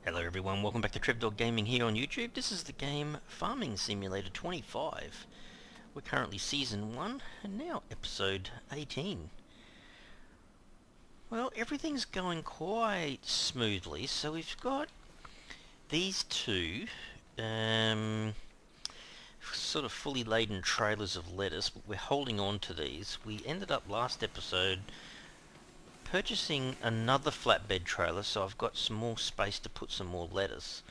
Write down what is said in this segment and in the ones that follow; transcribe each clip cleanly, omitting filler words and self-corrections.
Hello everyone, welcome back to TrevDog Gaming here on YouTube. This is the game Farming Simulator 25. We're currently Season 1 and now Episode 18. Well, everything's going quite smoothly, so we've got these two sort of fully laden trailers of lettuce, but we're holding on to these. We ended up last episode purchasing another flatbed trailer, so I've got some more space to put some more lettuce.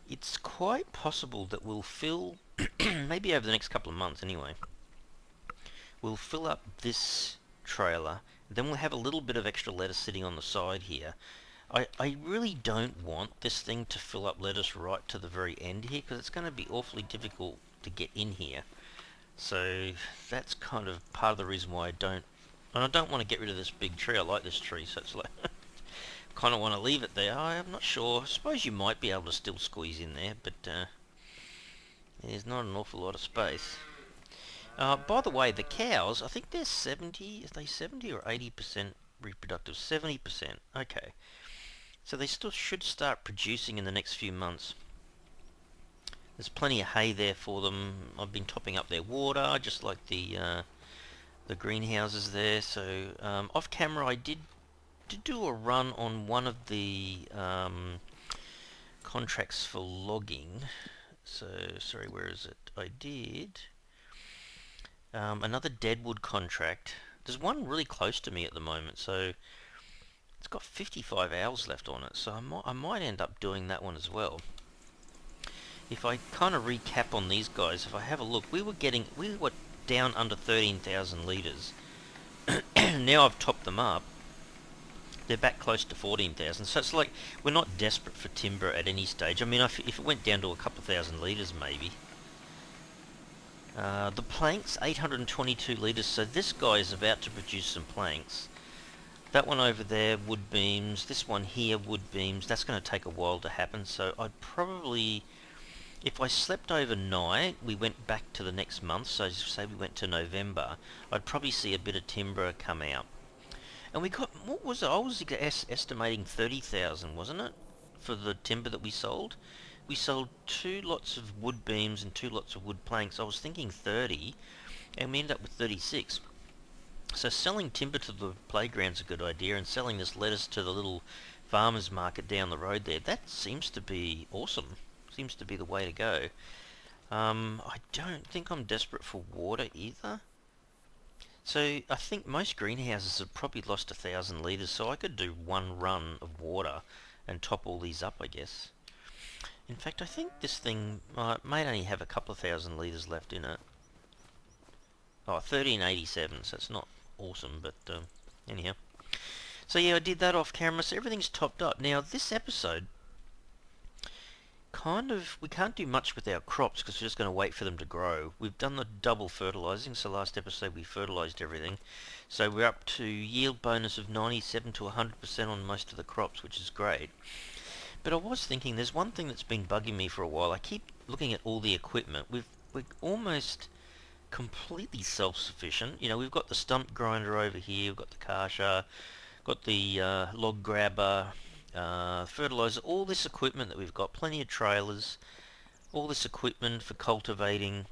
It's quite possible that we'll fill, maybe over the next couple of months anyway, we'll fill up this trailer, then we'll have a little bit of extra lettuce sitting on the side here. I really don't want this thing to fill up lettuce right to the very end here, because it's going to be awfully difficult to get in here. So that's kind of part of the reason why I don't want to get rid of this big tree. I like this tree, so it's like kind of want to leave it there. I'm not sure. I suppose you might be able to still squeeze in there, but there's not an awful lot of space. By the way, the cows, I think they're 70, is they 70 or 80% reproductive? 70%, okay. So they still should start producing in the next few months. There's plenty of hay there for them. I've been topping up their water, just like the greenhouses there. So off camera I did do a run on one of the contracts for logging. So, sorry, where is it? I did another deadwood contract. There's one really close to me at the moment, so it's got 55 hours left on it, so I might end up doing that one as well. If I kind of recap on these guys, if I have a look, we were down under 13,000 litres. Now I've topped them up. They're back close to 14,000, so it's like we're not desperate for timber at any stage. I mean, if it went down to a couple of thousand litres maybe. The planks, 822 litres, so this guy is about to produce some planks. That one over there, wood beams. This one here, wood beams. That's going to take a while to happen, so I'd probably, if I slept overnight, we went back to the next month, so say we went to November, I'd probably see a bit of timber come out. And we got, what was it? I was estimating 30,000, wasn't it? For the timber that we sold. We sold 2 lots of wood beams and 2 lots of wood planks. I was thinking 30, and we ended up with 36. So selling timber to the playground's a good idea, and selling this lettuce to the little farmer's market down the road there, that seems to be awesome. Seems to be the way to go. I don't think I'm desperate for water either. So I think most greenhouses have probably lost 1,000 litres, so I could do one run of water and top all these up, I guess. In fact, I think this thing may only have a couple of thousand litres left in it. Oh, 1387, so it's not awesome, but anyhow. So yeah, I did that off camera, so everything's topped up. Now, this episode, we can't do much with our crops because we're just going to wait for them to grow. We've done the double fertilizing, so last episode we fertilized everything. So we're up to yield bonus of 97 to 100% on most of the crops, which is great. But I was thinking, there's one thing that's been bugging me for a while. I keep looking at all the equipment. We're almost completely self-sufficient. You know, we've got the stump grinder over here, we've got the kasha, got the log grabber, fertilizer, all this equipment that we've got, plenty of trailers, all this equipment for cultivating,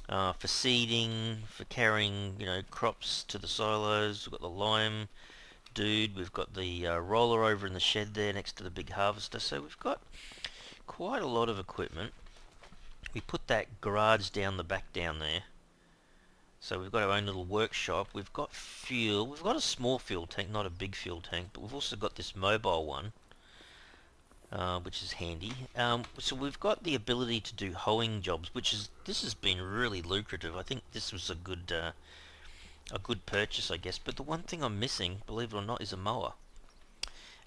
for seeding, for carrying, crops to the silos. We've got the lime dude, we've got the roller over in the shed there next to the big harvester, so we've got quite a lot of equipment. We put that garage down the back down there, so we've got our own little workshop. We've got fuel, we've got a small fuel tank, not a big fuel tank, but we've also got this mobile one, which is handy. So we've got the ability to do hoeing jobs, this has been really lucrative. I think this was a good purchase, I guess. But the one thing I'm missing, believe it or not, is a mower.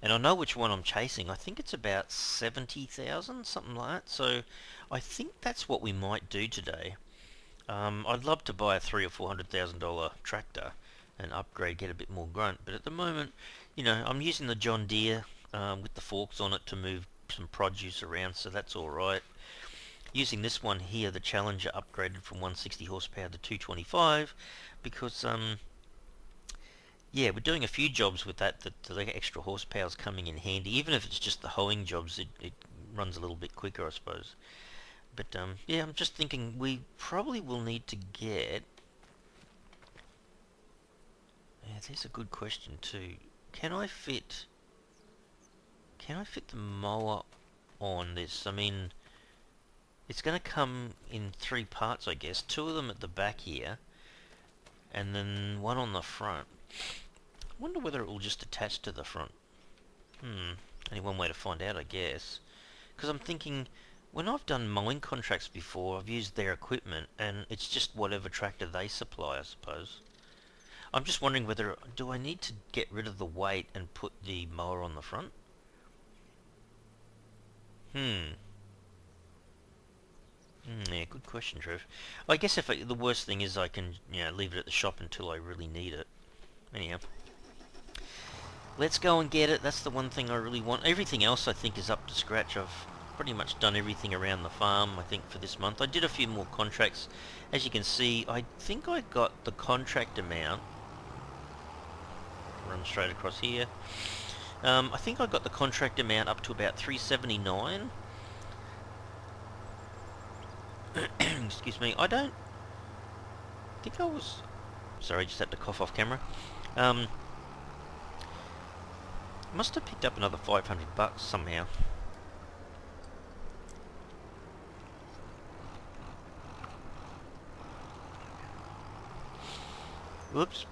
And I know which one I'm chasing. I think it's about 70,000, something like that. So I think that's what we might do today. I'd love to buy a $300,000 or $400,000 tractor and upgrade, get a bit more grunt. But at the moment, I'm using the John Deere with the forks on it to move some produce around, so that's all right. Using this one here, the Challenger, upgraded from 160 horsepower to 225, because Yeah, we're doing a few jobs with that. The extra horsepower's coming in handy. Even if it's just the hoeing jobs, it runs a little bit quicker, I suppose. But yeah, I'm just thinking we probably will need to get. Yeah, there's a good question too. Can I fit? Can I fit the mower on this? I mean, it's going to come in three parts, I guess. Two of them at the back here, and then one on the front. I wonder whether it will just attach to the front. Only one way to find out, I guess. Because I'm thinking, when I've done mowing contracts before, I've used their equipment, and it's just whatever tractor they supply, I suppose. I'm just wondering whether, do I need to get rid of the weight and put the mower on the front? Hmm. Yeah, good question, Trev. I guess if the worst thing is I can, leave it at the shop until I really need it. Anyhow, let's go and get it. That's the one thing I really want. Everything else I think is up to scratch. I've pretty much done everything around the farm, I think, for this month. I did a few more contracts. As you can see, I think I got the contract amount. Run straight across here. I think I got the contract amount up to about 379. Excuse me. I don't think I was... Sorry, just had to cough off camera. Must have picked up another 500 bucks somehow. Whoops.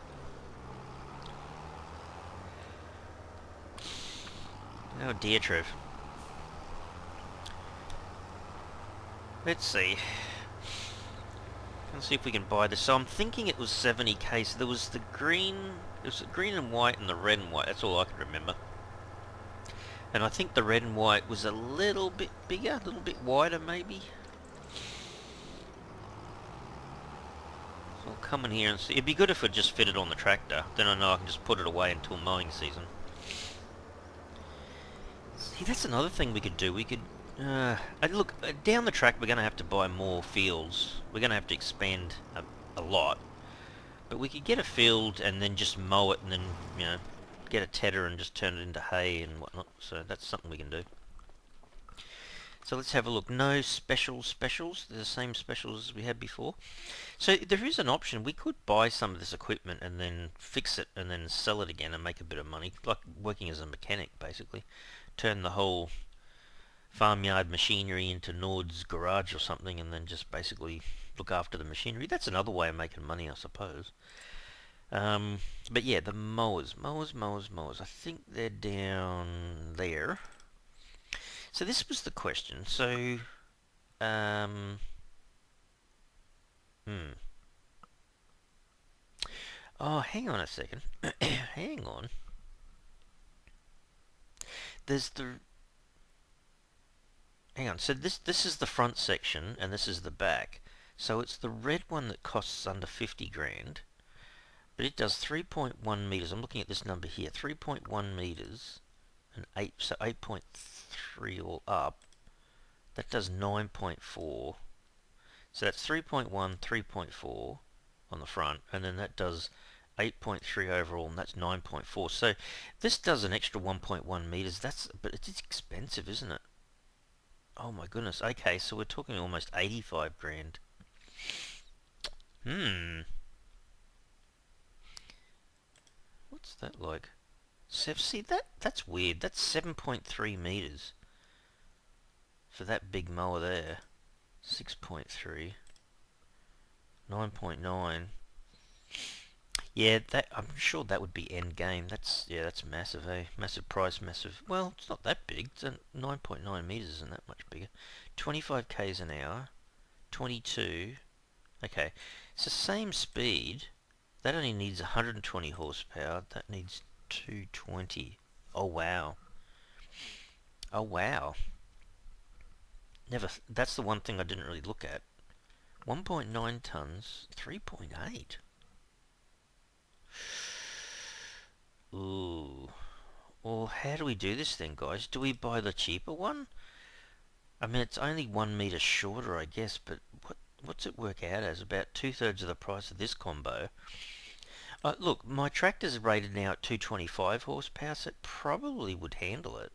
Oh dear, Trev. Let's see. Let's see if we can buy this. So I'm thinking it was 70k. So there was the green... It was the green and white and the red and white. That's all I can remember. And I think the red and white was a little bit bigger, a little bit wider maybe. So I'll come in here and see. It'd be good if it just fitted on the tractor. Then I know I can just put it away until mowing season. See, that's another thing we could do. We could... look, down the track we're going to have to buy more fields. We're going to have to expand a lot. But we could get a field and then just mow it and then, get a tedder and just turn it into hay and whatnot. So that's something we can do. So let's have a look. No specials. They're the same specials as we had before. So there is an option. We could buy some of this equipment and then fix it and then sell it again and make a bit of money. Like working as a mechanic, basically. Turn the whole farmyard machinery into Nord's garage or something and then just basically look after the machinery. That's another way of making money, I suppose. But yeah, the mowers. I think they're down there. So this was the question. So, Oh, hang on a second. Hang on. There's the... Hang on. So this is the front section and this is the back. So it's the red one that costs under 50 grand. But it does 3.1 meters. I'm looking at this number here. 3.1 meters and 8.3 all up. That does 9.4. So that's 3.1, 3.4 on the front, and then that does 8.3 overall, and that's 9.4. So this does an extra 1.1 meters. But it's expensive, isn't it? Oh my goodness. Okay, so we're talking almost 85 grand. What's that like? See, that's weird. That's 7.3 meters for that big mower there. 6.3. 9.9. Yeah, I'm sure that would be end game. That's massive, eh? Massive price, massive. Well, it's not that big. It's 9.9 meters isn't that much bigger. 25 k's an hour. 22. Okay, it's the same speed. That only needs 120 horsepower. That needs 220. Oh wow. Oh wow. That's the one thing I didn't really look at. 1.9 tons, 3.8. Ooh. Well, how do we do this then, guys? Do we buy the cheaper one? I mean, it's only 1 meter shorter, I guess, but what's it work out as? About 2/3 of the price of this combo. Look, my tractor's rated now at 225 horsepower, so it probably would handle it.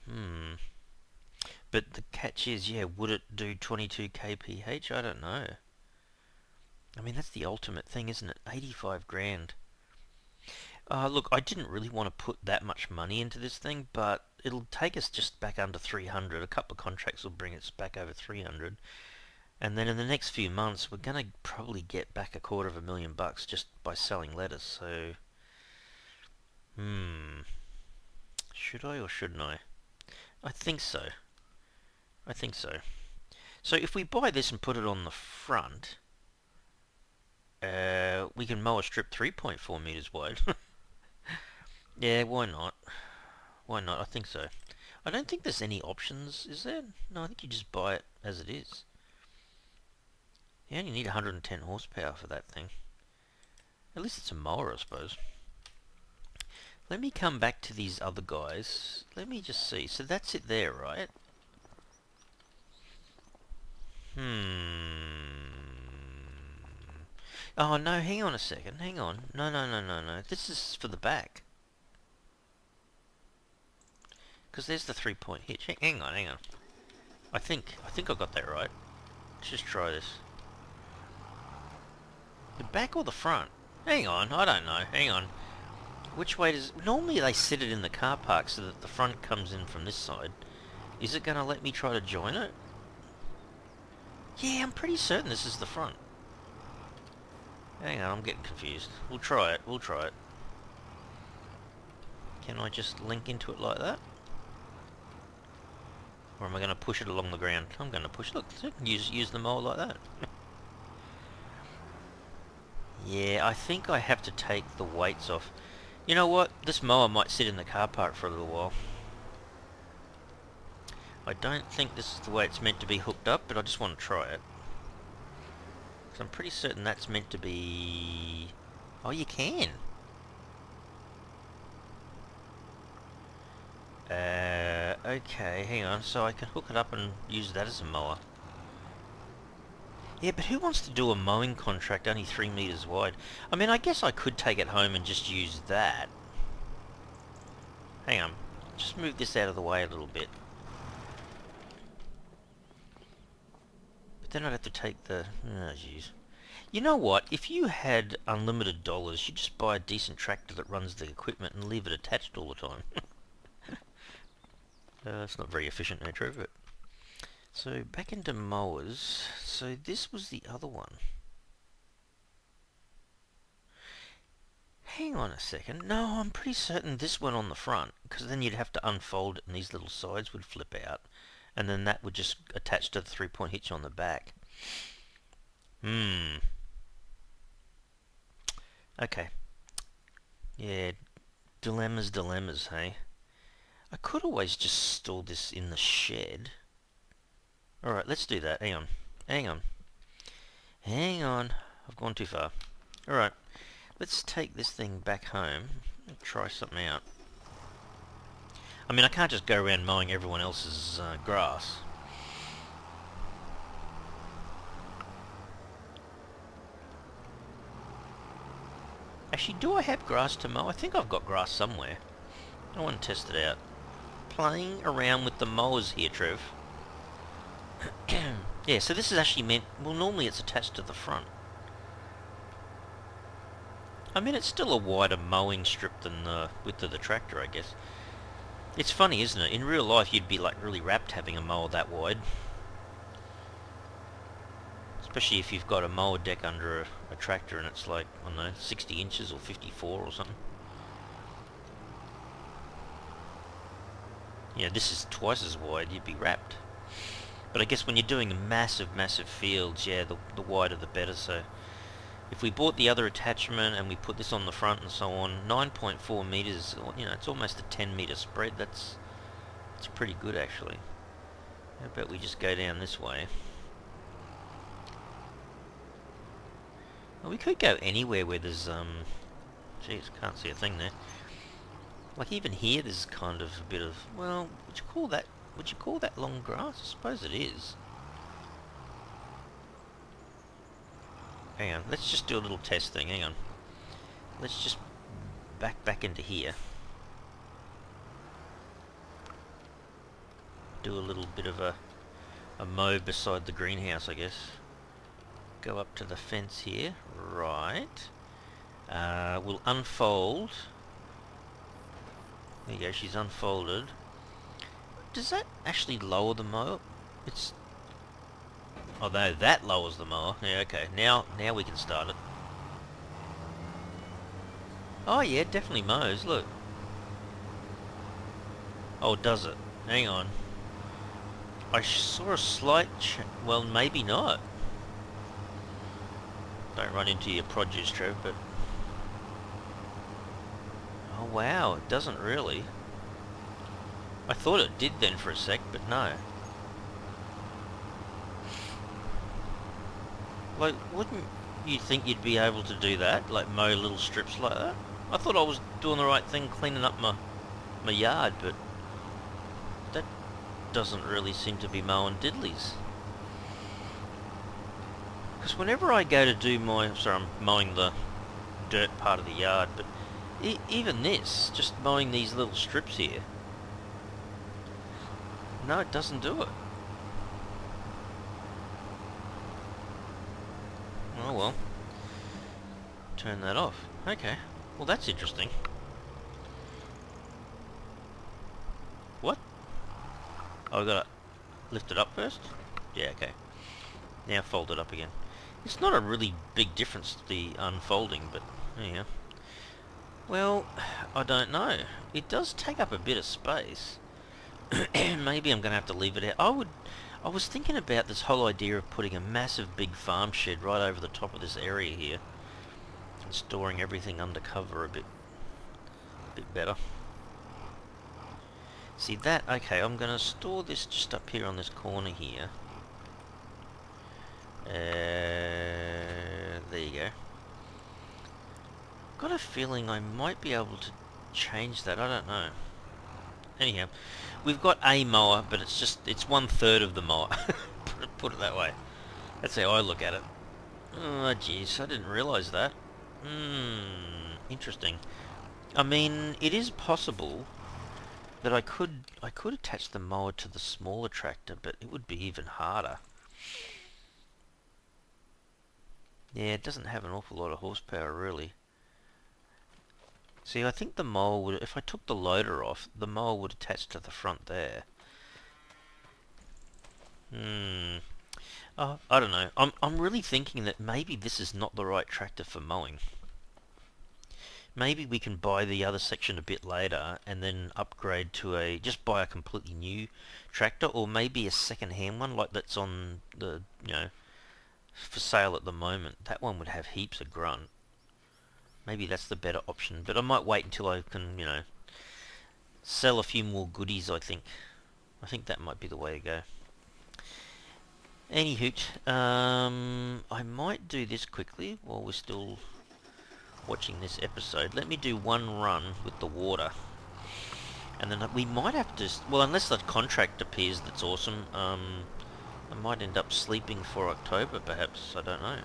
Hmm. But the catch is, yeah, would it do 22 kph? I don't know. I mean, that's the ultimate thing, isn't it? 85 grand. Look, I didn't really want to put that much money into this thing, but it'll take us just back under 300. A couple of contracts will bring us back over 300. And then in the next few months, we're going to probably get back $250,000 just by selling lettuce. So, should I or shouldn't I? I think so. I think so. So if we buy this and put it on the front, we can mow a strip 3.4 meters wide. Yeah, why not? Why not? I think so. I don't think there's any options, is there? No, I think you just buy it as it is. You only need 110 horsepower for that thing. At least it's a mower, I suppose. Let me come back to these other guys. Let me just see. So that's it there, right? Oh, no, hang on a second. Hang on. No, no, no, no, no. This is for the back. Because there's the 3-point hitch. Hang on, hang on. I think I got that right. Let's just try this. The back or the front? Hang on, I don't know. Hang on. Which way does... Normally they sit it in the car park so that the front comes in from this side. Is it going to let me try to join it? Yeah, I'm pretty certain this is the front. Hang on, I'm getting confused. We'll try it, we'll try it. Can I just link into it like that? Or am I going to push it along the ground? I'm going to push... Look, use the mower like that. Yeah, I think I have to take the weights off. You know what? This mower might sit in the car park for a little while. I don't think this is the way it's meant to be hooked up, but I just want to try it. Because I'm pretty certain that's meant to be... Oh, you can! Okay, hang on. So I can hook it up and use that as a mower. Yeah, but who wants to do a mowing contract only 3 meters wide? I mean, I guess I could take it home and just use that. Hang on. Just move this out of the way a little bit. But then I'd have to take the... Oh, jeez. You know what? If you had unlimited dollars, you'd just buy a decent tractor that runs the equipment and leave it attached all the time. It's not very efficient nature of it. So back into mowers. So this was the other one. Hang on a second. No, I'm pretty certain this went on the front, because then you'd have to unfold it and these little sides would flip out. And then that would just attach to the 3-point hitch on the back. Okay. Yeah, dilemmas, hey? I could always just store this in the shed. Alright, let's do that. Hang on. Hang on. I've gone too far. Alright, let's take this thing back home and try something out. I mean, I can't just go around mowing everyone else's grass. Actually, do I have grass to mow? I think I've got grass somewhere. I want to test it out. Playing around with the mowers here, Trev. Yeah, so this is actually meant... Well, normally it's attached to the front. I mean, it's still a wider mowing strip than the width of the tractor, I guess. It's funny, isn't it? In real life, you'd be, like, really rapt having a mower that wide. Especially if you've got a mower deck under a tractor and it's, like, I don't know, 60 inches or 54 or something. Yeah, this is twice as wide, you'd be wrapped. But I guess when you're doing massive fields, yeah, the wider the better. So if we bought the other attachment and we put this on the front and so on, 9.4 meters, you know, it's almost a 10 meter spread. That's pretty good, actually. How about we just go down this way? Well, we could go anywhere where there's, jeez, can't see a thing there. Like even here, there's kind of a bit of, well, would you call that long grass? I suppose it is. Hang on, let's just do a little test thing, hang on. Let's just back into here. Do a little bit of a mow beside the greenhouse, I guess. Go up to the fence here, right. We'll unfold. There you go, she's unfolded. Does that actually lower the mower? It's... Oh no, that lowers the mower. Yeah, okay. Now we can start it. Oh yeah, it definitely mows, look. Oh, does it? Hang on. I saw a slight well, maybe not. Don't run into your produce, Trev, but... Oh wow, it doesn't really. I thought it did then for a sec, but no. Like, wouldn't you think you'd be able to do that? Like, mow little strips like that? I thought I was doing the right thing cleaning up my yard, but... that doesn't really seem to be mowing diddlies. Because whenever I go to do my... Sorry, I'm mowing the dirt part of the yard, but... even this, just mowing these little strips here. No, it doesn't do it. Oh well. Turn that off. Okay. Well, that's interesting. What? Oh, I gotta lift it up first? Yeah, okay. Now fold it up again. It's not a really big difference, the unfolding, but yeah. Well, I don't know. It does take up a bit of space. Maybe I'm going to have to leave it out. I was thinking about this whole idea of putting a massive big farm shed right over the top of this area here and storing everything under cover a bit better. See that? Okay, I'm going to store this just up here on this corner here. There you go. Got a feeling I might be able to change that. I don't know. Anyhow, we've got a mower, but it's 1/3 of the mower. put it that way. That's how I look at it. Oh jeez, I didn't realise that. Interesting. I mean, it is possible that I could attach the mower to the smaller tractor, but it would be even harder. Yeah, it doesn't have an awful lot of horsepower, really. See, I think the mower would, if I took the loader off, the mower would attach to the front there. Oh, I don't know. I'm really thinking that maybe this is not the right tractor for mowing. Maybe we can buy the other section a bit later and then upgrade to just buy a completely new tractor, or maybe a second-hand one like that's on the, for sale at the moment. That one would have heaps of grunt. Maybe that's the better option, but I might wait until I can, sell a few more goodies, I think. I think that might be the way to go. Anyhoot, I might do this quickly while we're still watching this episode. Let me do one run with the water. And then we might have to, well, unless that contract appears that's awesome, I might end up sleeping for October, perhaps. I don't know.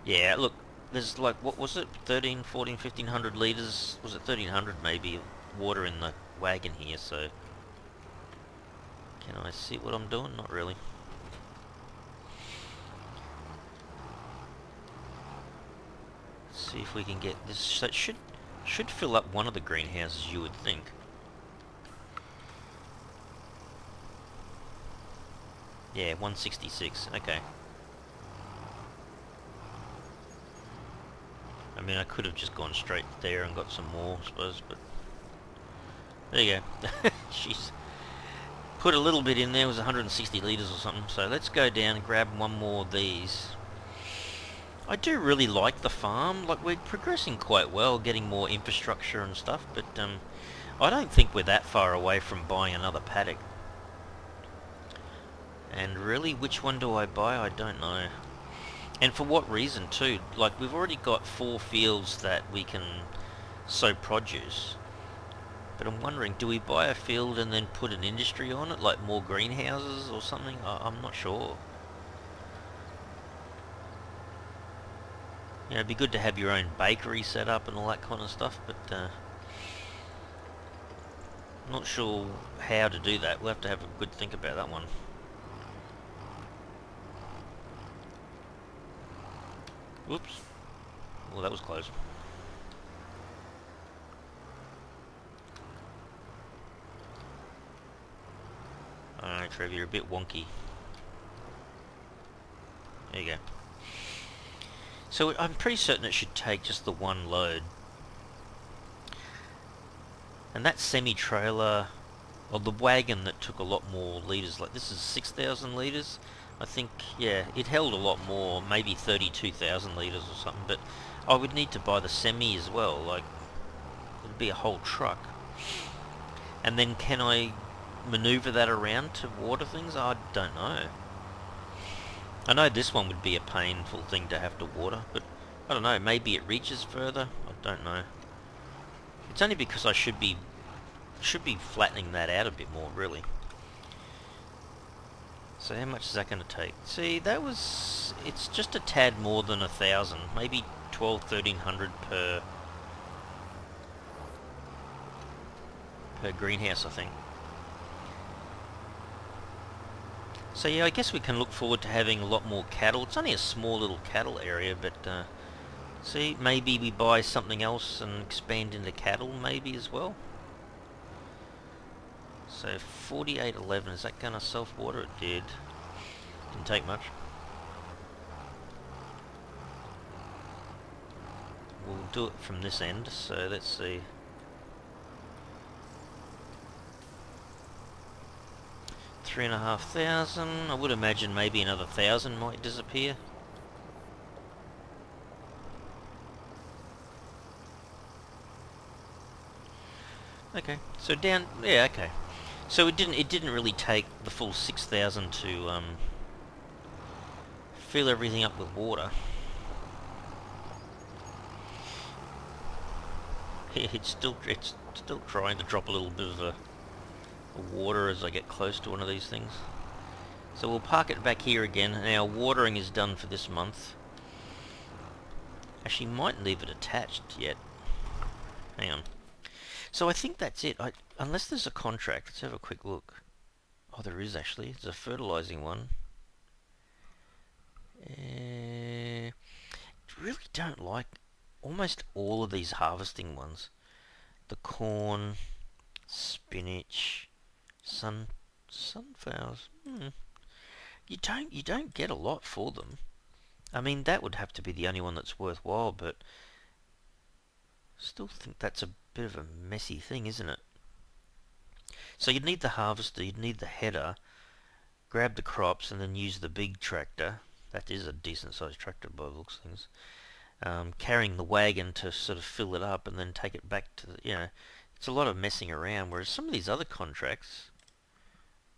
Yeah, look, there's like, what was it, 13, 14, 1500 litres, was it 1300 maybe, of water in the wagon here, so... Can I see what I'm doing? Not really. Let's see if we can get this, so it should fill up one of the greenhouses, you would think. Yeah, 166, okay. I mean, I could have just gone straight there and got some more, I suppose, but... There you go. Jeez. Put a little bit in there, it was 160 litres or something, so let's go down and grab one more of these. I do really like the farm, like we're progressing quite well, getting more infrastructure and stuff, but I don't think we're that far away from buying another paddock. And really, which one do I buy? I don't know. And for what reason too? Like, we've already got 4 fields that we can sow produce. But I'm wondering, do we buy a field and then put an industry on it, like more greenhouses or something? I'm not sure. You know, it'd be good to have your own bakery set up and all that kind of stuff, but I'm not sure how to do that. We'll have to have a good think about that one. Whoops. Well, that was close. Alright, Trev, you're a bit wonky. There you go. So I'm pretty certain it should take just the one load. And that semi-trailer, or the wagon that took a lot more litres, like this is 6,000 litres, I think, yeah, it held a lot more, maybe 32,000 litres or something, but I would need to buy the semi as well, like, it'd be a whole truck. And then can I manoeuvre that around to water things? I don't know. I know this one would be a painful thing to have to water, but I don't know, maybe it reaches further, I don't know. It's only because I should be flattening that out a bit more, really. So how much is that going to take? See, it's just a tad more than 1,000, maybe 1,200, 1,300 per greenhouse, I think. So yeah, I guess we can look forward to having a lot more cattle. It's only a small little cattle area, but see, maybe we buy something else and expand into cattle maybe as well. So 4811, is that going to self-water? It did. Didn't take much. We'll do it from this end, so let's see. $3,500. I would imagine maybe another 1,000 might disappear. Okay, so down, yeah, okay. So it didn't really take the full 6,000 to fill everything up with water. It's still trying to drop a little bit of water as I get close to one of these things. So we'll park it back here again, and our watering is done for this month. Actually, might leave it attached yet. Hang on. So I think that's it. Unless there's a contract, let's have a quick look. Oh, there is actually. There's a fertilizing one. Really don't like almost all of these harvesting ones. The corn, spinach, sunflowers. You don't get a lot for them. I mean, that would have to be the only one that's worthwhile, but still think that's a bit of a messy thing, isn't it? So you'd need the harvester, you'd need the header, grab the crops, and then use the big tractor. That is a decent sized tractor by the looks of things. Carrying the wagon to sort of fill it up and then take it back to the, it's a lot of messing around, whereas some of these other contracts,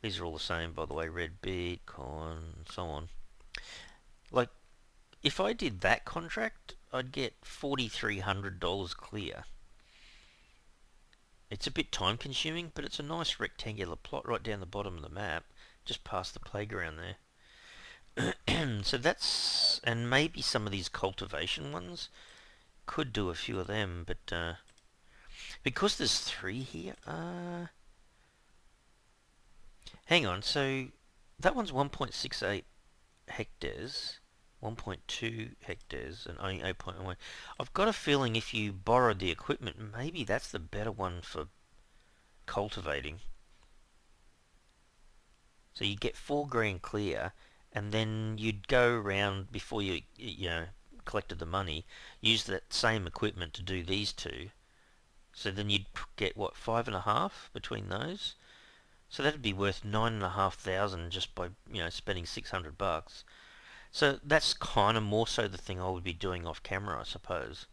these are all the same, by the way, red beet, corn, and so on. Like, if I did that contract, I'd get $4,300 clear. It's a bit time consuming, but it's a nice rectangular plot right down the bottom of the map, just past the playground there. So that's, and maybe some of these cultivation ones, could do a few of them, but because there's 3 here, hang on, so that one's 1.68 hectares, 1.2 hectares, and only 8.1. I've got a feeling if you borrowed the equipment, maybe that's the better one for cultivating. So you get 4 grand clear, and then you'd go around before you collected the money, use that same equipment to do these two. So then you'd get what, 5.5 between those. So that'd be worth 9,500 just by spending $600. So that's kind of more so the thing I would be doing off camera, I suppose.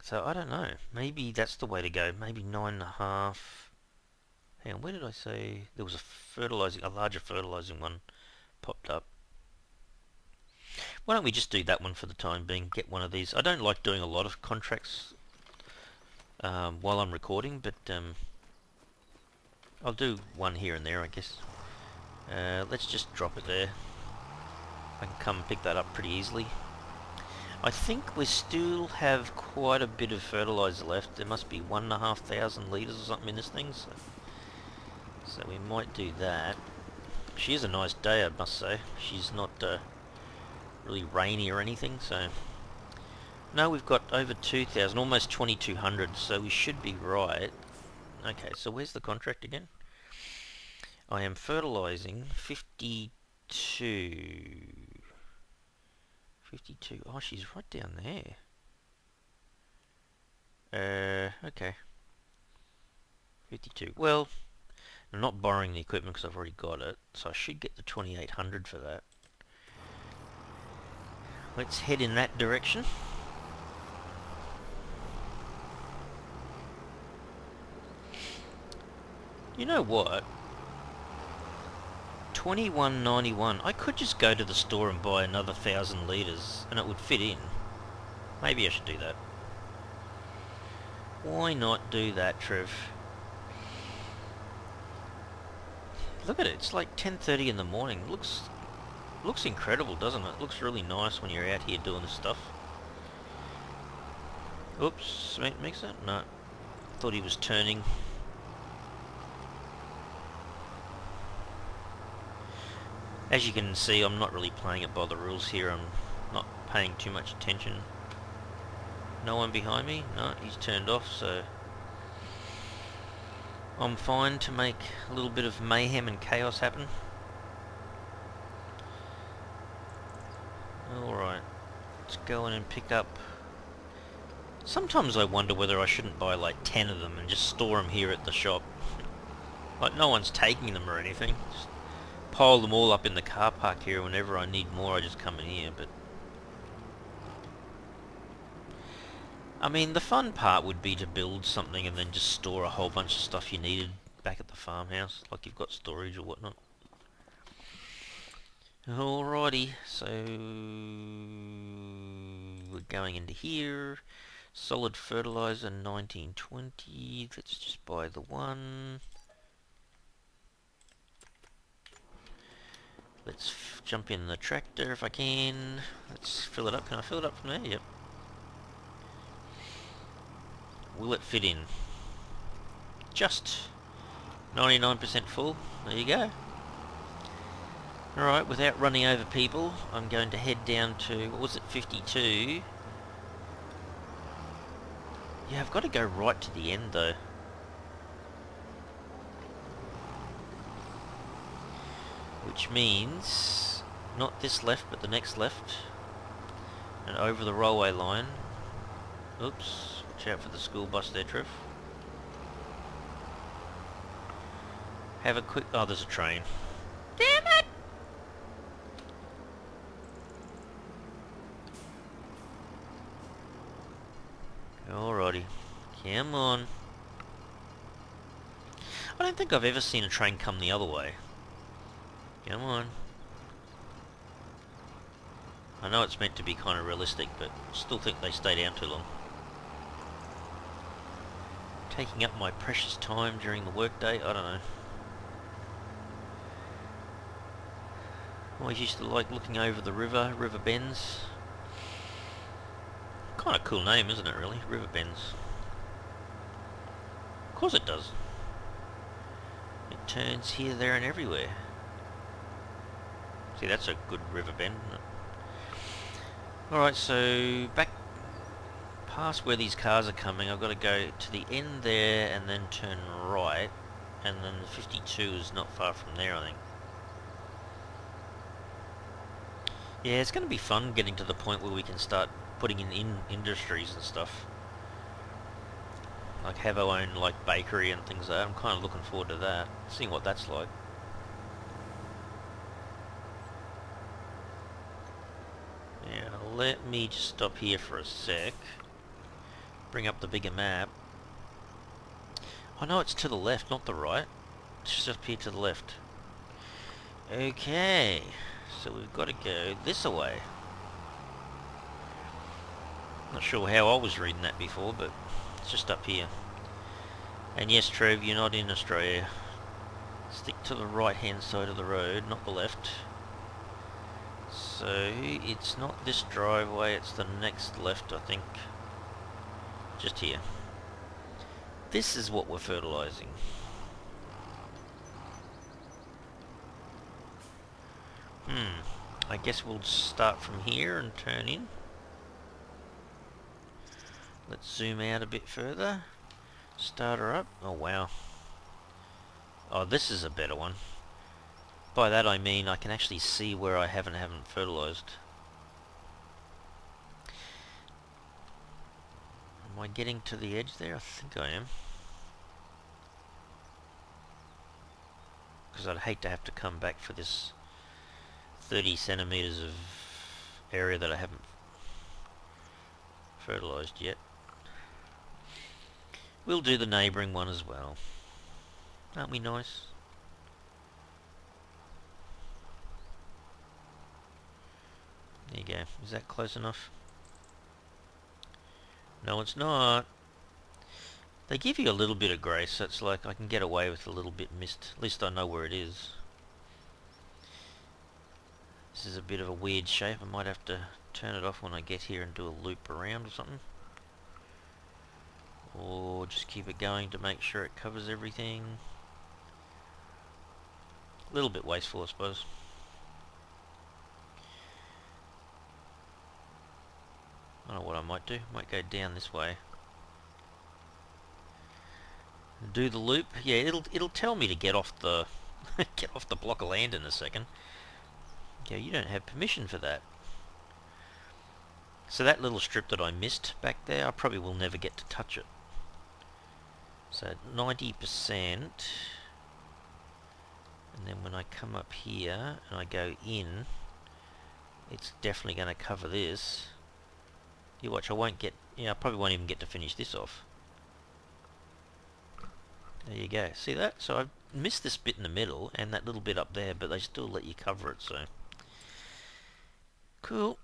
So I don't know. Maybe that's the way to go. Maybe 9.5. Hang on, where did I say there was a larger fertilizing one popped up? Why don't we just do that one for the time being? Get one of these. I don't like doing a lot of contracts while I'm recording, but I'll do one here and there, I guess. Let's just drop it there. I can come and pick that up pretty easily. I think we still have quite a bit of fertilizer left. There must be 1,500 litres or something in this thing, so we might do that. She is a nice day, I must say. She's not really rainy or anything, so... No, we've got over 2,000, almost 2,200, so we should be right. Okay, so where's the contract again? I am fertilizing 52. 52. Oh, she's right down there. Okay. 52. Well, I'm not borrowing the equipment because I've already got it, so I should get the 2,800 for that. Let's head in that direction. You know what? 21.91. I could just go to the store and buy another 1,000 litres and it would fit in. Maybe I should do that. Why not do that, Trev? Look at it. It's like 10:30 in the morning. Looks incredible, doesn't it? Looks really nice when you're out here doing this stuff. Oops, cement mixer? No. Thought he was turning. As you can see, I'm not really playing it by the rules here. I'm not paying too much attention. No one behind me? No, he's turned off, so... I'm fine to make a little bit of mayhem and chaos happen. Alright, let's go in and pick up... Sometimes I wonder whether I shouldn't buy like 10 of them and just store them here at the shop. Like no one's taking them or anything. Just pile them all up in the car park here. Whenever I need more I just come in here, but... I mean, the fun part would be to build something and then just store a whole bunch of stuff you needed back at the farmhouse, like you've got storage or whatnot. Alrighty, so we're going into here. Solid fertilizer 1920. Let's just buy the one. Let's jump in the tractor if I can. Let's fill it up. Can I fill it up from there? Yep. Will it fit in? Just 99% full. There you go. Alright, without running over people, I'm going to head down to, what was it, 52? Yeah, I've got to go right to the end though. Which means, not this left, but the next left. And over the railway line. Oops. Watch out for the school bus there, Trev. Have a quick... Oh, there's a train. Damn it! Alrighty. Come on. I don't think I've ever seen a train come the other way. Come on. I know it's meant to be kind of realistic, but still think they stay down too long. Taking up my precious time during the workday, I don't know. Always used to like looking over the River Bends. Kind of cool name, isn't it really? River Bends. Of course it does. It turns here, there and everywhere. See, that's a good river bend, isn't it? Alright, so back past where these cars are coming, I've got to go to the end there and then turn right, and then the 52 is not far from there, I think. Yeah, it's going to be fun getting to the point where we can start putting in industries and stuff. Like have our own like bakery and things like that. I'm kind of looking forward to that, seeing what that's like. Yeah, let me just stop here for a sec. Bring up the bigger map. Oh no, it's to the left, not the right. It's just up here to the left. Okay, so we've got to go this way. Not sure how I was reading that before, but It's just up here. And yes, Trev, you're not in Australia. Stick to the right hand side of the road, not the left. So it's not this driveway, it's the next left, I think. Just here. This is what we're fertilising. I guess we'll start from here and turn in. Let's zoom out a bit further. Start her up. Oh wow. Oh, this is a better one. By that I mean I can actually see where I haven't fertilised. Am I getting to the edge there? I think I am. Because I'd hate to have to come back for this 30 centimetres of area that I haven't fertilised yet. We'll do the neighbouring one as well. Aren't we nice? There you go. Is that close enough? No, it's not. They give you a little bit of grace, so it's like I can get away with a little bit missed. At least I know where it is. This is a bit of a weird shape. I might have to turn it off when I get here and do a loop around or something. Or just keep it going to make sure it covers everything. A little bit wasteful, I suppose. I don't know what I might do. Might go down this way. Do the loop. Yeah, it'll tell me to get off the get off the block of land in a second. Yeah, you don't have permission for that. So that little strip that I missed back there, I probably will never get to touch it. So 90%, and then when I come up here and I go in, it's definitely going to cover this. You watch, I probably won't even get to finish this off. There you go. See that? So I've missed this bit in the middle and that little bit up there, but they still let you cover it, so. Cool.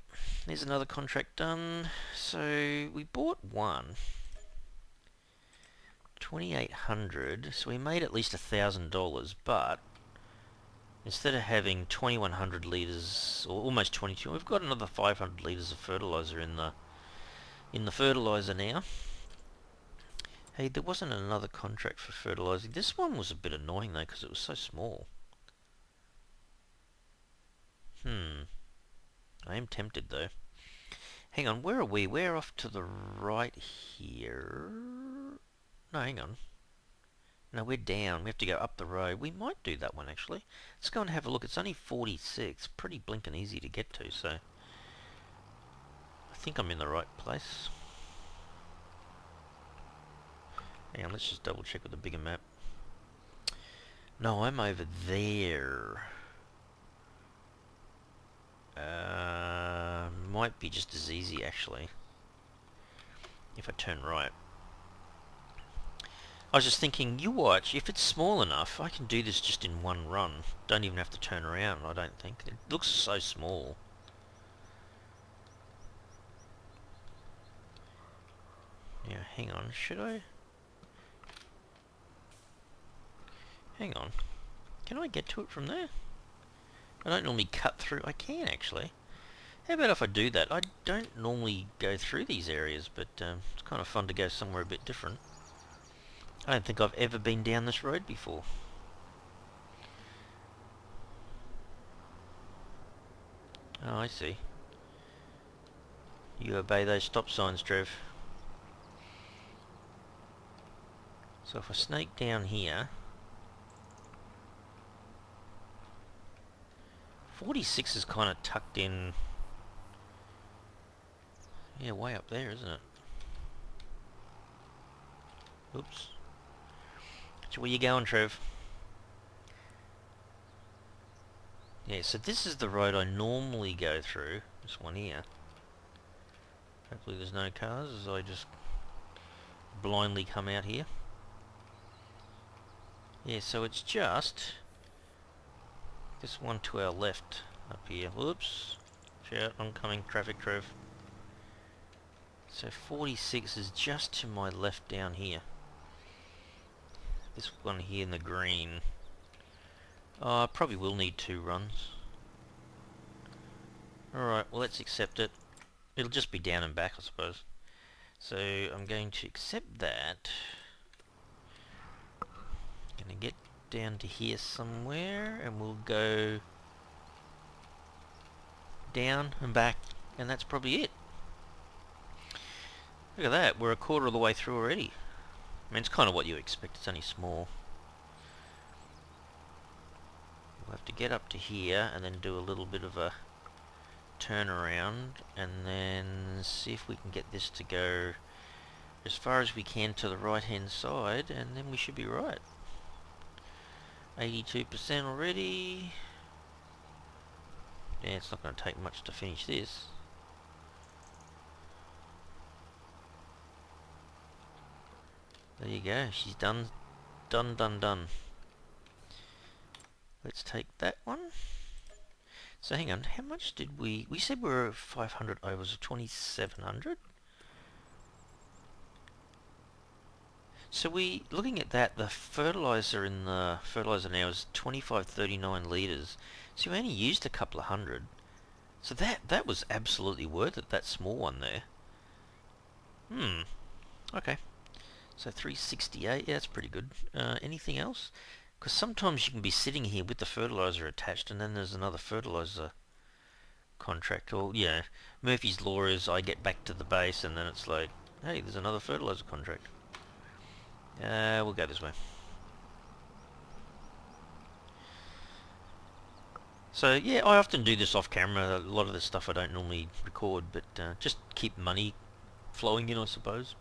There's another contract done. So we bought one. 2,800. So we made at least $1,000, but instead of having 2,100 litres, or almost 22, we've got another 500 litres of fertiliser in the fertiliser now. Hey, there wasn't another contract for fertilising. This one was a bit annoying though because it was so small. I am tempted though. Hang on, where are we? We're off to the right here. No, hang on. No, we're down. We have to go up the road. We might do that one actually. Let's go and have a look. It's only 46. Pretty blinking easy to get to, so I think I'm in the right place. Hang on, let's just double check with the bigger map. No, I'm over there. Might be just as easy actually if I turn right. I was just thinking, you watch, if it's small enough, I can do this just in one run. Don't even have to turn around, I don't think. It looks so small. Yeah, hang on, should I? Hang on. Can I get to it from there? I don't normally cut through. I can actually. How about if I do that? I don't normally go through these areas, but it's kind of fun to go somewhere a bit different. I don't think I've ever been down this road before. Oh, I see. You obey those stop signs, Trev. So if I snake down here... 46 is kind of tucked in... Yeah, way up there, isn't it? Oops. So where you going, Trev? Yeah, so this is the road I normally go through. This one here. Hopefully there's no cars as I just blindly come out here. Yeah, so it's just this one to our left up here. Whoops. Watch out, oncoming traffic, Trev. So 46 is just to my left down here. This one here in the green. I probably will need 2 runs. Alright, well let's accept it. It'll just be down and back, I suppose. So I'm going to accept that. Gonna get down to here somewhere, and we'll go down and back, and that's probably it. Look at that, we're a quarter of the way through already. I mean, it's kind of what you expect, it's only small. We'll have to get up to here, and then do a little bit of a turn around, and then see if we can get this to go as far as we can to the right hand side, and then we should be right. 82% already. Yeah, it's not going to take much to finish this. There you go, she's done. Done. Let's take that one. So hang on, how much did we said we were 500 overs of 2700? So looking at that, the fertilizer in the fertilizer now is 2539 litres. So we only used a couple of hundred. So that was absolutely worth it, that small one there. Okay. So 368, yeah, that's pretty good. Anything else? Because sometimes you can be sitting here with the fertilizer attached, and then there's another fertilizer contract. Or, yeah, Murphy's Law is I get back to the base, and then it's like, hey, there's another fertilizer contract. We'll go this way. So, yeah, I often do this off camera. A lot of this stuff I don't normally record, but just keep money flowing in, I suppose.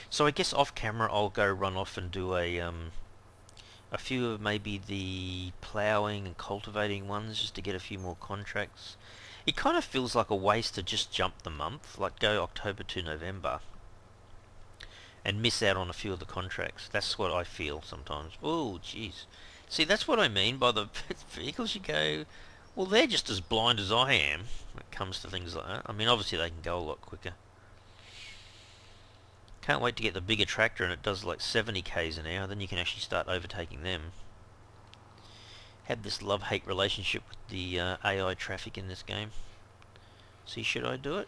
So I guess off camera I'll go run off and do a few of maybe the ploughing and cultivating ones just to get a few more contracts. It kind of feels like a waste to just jump the month, like go October to November and miss out on a few of the contracts. That's what I feel sometimes. Oh, jeez. See, that's what I mean by the vehicles. You go, well, they're just as blind as I am when it comes to things like that. I mean, obviously they can go a lot quicker. Can't wait to get the bigger tractor and it does like 70 k's an hour, then you can actually start overtaking them. Have this love-hate relationship with the AI traffic in this game. See, should I do it?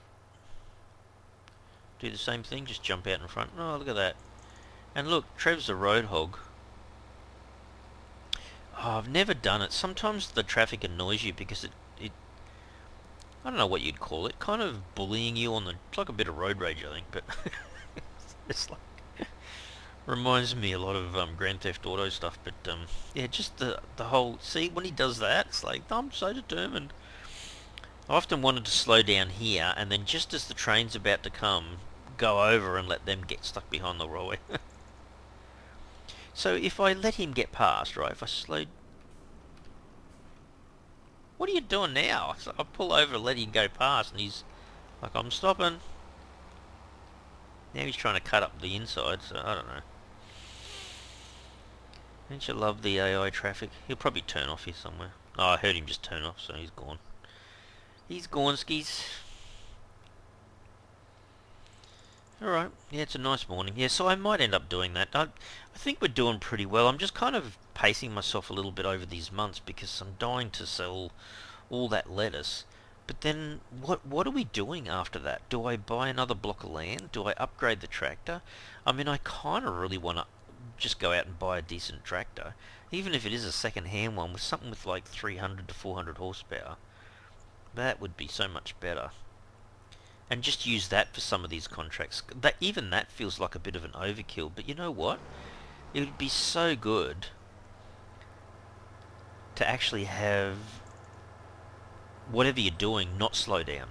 Do the same thing, just jump out in front. Oh, look at that. And look, Trev's a road hog. Oh, I've never done it. Sometimes the traffic annoys you because it I don't know what you'd call it, kind of bullying you on the... It's like a bit of road rage, I think, but... it's like... Reminds me a lot of Grand Theft Auto stuff, but yeah, just the whole... See, when he does that, it's like, I'm so determined. I often wanted to slow down here, and then just as the train's about to come, go over and let them get stuck behind the railway. So if I let him get past, right, if I slow... What are you doing now? So I pull over and let him go past, and he's like, I'm stopping. Now he's trying to cut up the inside, so I don't know. Don't you love the AI traffic? He'll probably turn off here somewhere. Oh, I heard him just turn off, so he's gone. He's gone, skis. Alright, yeah, it's a nice morning. Yeah, so I might end up doing that. I think we're doing pretty well. I'm just kind of pacing myself a little bit over these months because I'm dying to sell all that lettuce. But then, what are we doing after that? Do I buy another block of land? Do I upgrade the tractor? I mean, I kind of really want to just go out and buy a decent tractor. Even if it is a second-hand one with something with like 300 to 400 horsepower. That would be so much better. And just use that for some of these contracts. Even that feels like a bit of an overkill. But you know what? It would be so good to actually have whatever you're doing not slow down.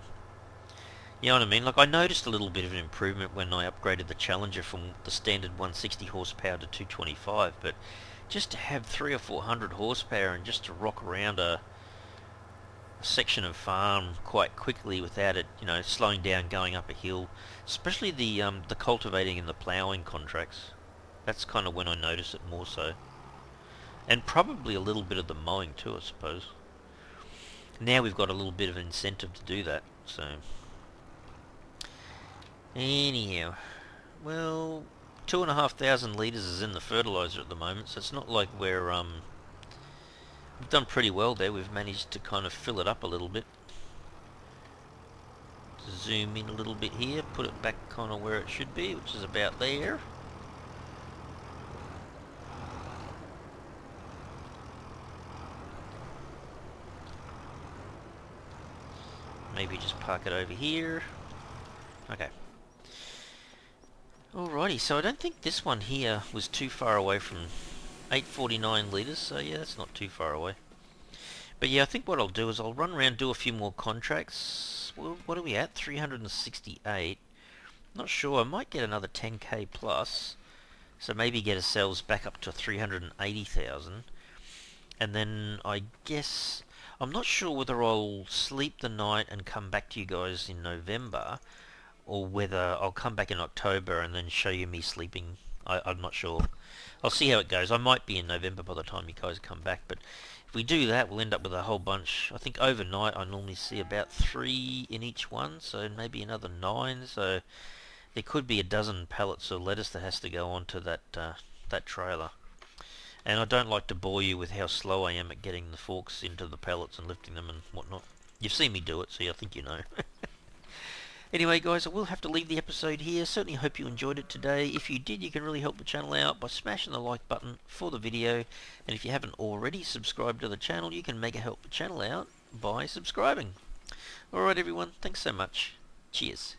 You know what I mean? Like, I noticed a little bit of an improvement when I upgraded the Challenger from the standard 160 horsepower to 225, but just to have 300 or 400 horsepower and just to rock around a section of farm quite quickly without it, you know, slowing down going up a hill, especially the cultivating and the ploughing contracts. That's kind of when I notice it more so. And probably a little bit of the mowing too, I suppose. Now we've got a little bit of an incentive to do that, so... Anyhow, well, 2,500 litres is in the fertiliser at the moment, so it's not like we've done pretty well there. We've managed to kind of fill it up a little bit. Zoom in a little bit here, put it back kind of where it should be, which is about there. Maybe just park it over here. Okay. Alrighty, so I don't think this one here was too far away from 849 litres, so yeah, that's not too far away. But yeah, I think what I'll do is I'll run around, do a few more contracts. Well, what are we at? 368. Not sure, I might get another 10k plus. So maybe get ourselves back up to 380,000. And then I guess, I'm not sure whether I'll sleep the night and come back to you guys in November, or whether I'll come back in October and then show you me sleeping. I'm not sure. I'll see how it goes. I might be in November by the time you guys come back, but if we do that, we'll end up with a whole bunch. I think overnight I normally see about 3 in each one, so maybe another 9. So there could be a dozen pallets of lettuce that has to go onto that trailer. And I don't like to bore you with how slow I am at getting the forks into the pallets and lifting them and whatnot. You've seen me do it, so I think you know. Anyway, guys, I will have to leave the episode here. Certainly hope you enjoyed it today. If you did, you can really help the channel out by smashing the like button for the video. And if you haven't already subscribed to the channel, you can mega help the channel out by subscribing. Alright, everyone. Thanks so much. Cheers.